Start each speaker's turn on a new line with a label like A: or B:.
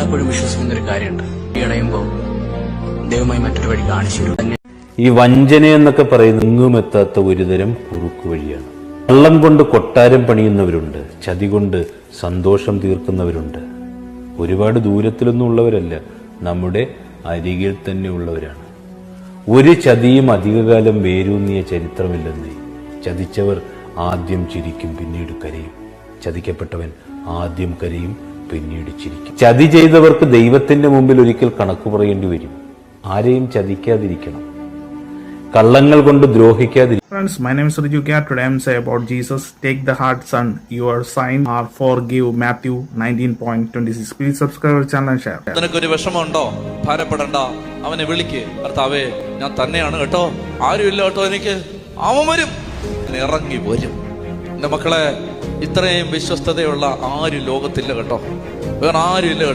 A: എപ്പോഴും വിശ്വസിക്കുന്ന ഒരു കാര്യമുണ്ട്, ഇടയുമ്പോൾ ദൈവമായി മറ്റൊരു വഴി കാണിച്ചു തരും.
B: ഈ വഞ്ചന എന്നൊക്കെ പറയുന്ന എങ്ങുമെത്താത്ത ഒരുതരം കുറുക്കു വഴിയാണ്. കള്ളം കൊണ്ട് കൊട്ടാരം പണിയുന്നവരുണ്ട്, ചതി കൊണ്ട് സന്തോഷം തീർക്കുന്നവരുണ്ട്. ഒരുപാട് ദൂരത്തിലൊന്നും ഉള്ളവരല്ല, നമ്മുടെ അരികിൽ തന്നെ ഉള്ളവരാണ്. ഒരു ചതിയും അധികകാലം വേരൂന്നിയ ചരിത്രമില്ലെന്നേ. ചതിച്ചവർ ആദ്യം ചിരിക്കും, പിന്നീട് കരയും. ചതിക്കപ്പെട്ടവൻ ആദ്യം കരയും, പിന്നീട് ചിരിക്കും. ചതി ചെയ്തവർക്ക് ദൈവത്തിന്റെ മുമ്പിൽ ഒരിക്കൽ കണക്ക് പറയേണ്ടി വരും. ആരെയും ചതിക്കാതിരിക്കണം, കള്ളങ്ങൾ കൊണ്ട് ദ്രോഹിക്കാതിരിക്കണം.
C: Friends, my name is Riju Kya. Today I am saying about Jesus. Take the heart, son. Your sign are forgive. Matthew 19:26. Please subscribe our channel and share.
D: നിനക്കൊരു വിഷമമുണ്ടോ? ഭാരപ്പെടണ്ട, അവനെ വിളിക്ക്. കർത്താവേ, ഞാൻ തന്നെയാണ് കേട്ടോ, ആരുമില്ല കേട്ടോ എനിക്ക്, അവൻ വരും, ഇറങ്ങി വരും. എന്റെ മക്കളെ, ഇത്രയും വിശ്വസ്തതയുള്ള ആരും ലോകത്തില്ല കേട്ടോ, വേറെ ആരും ഇല്ല കേട്ടോ.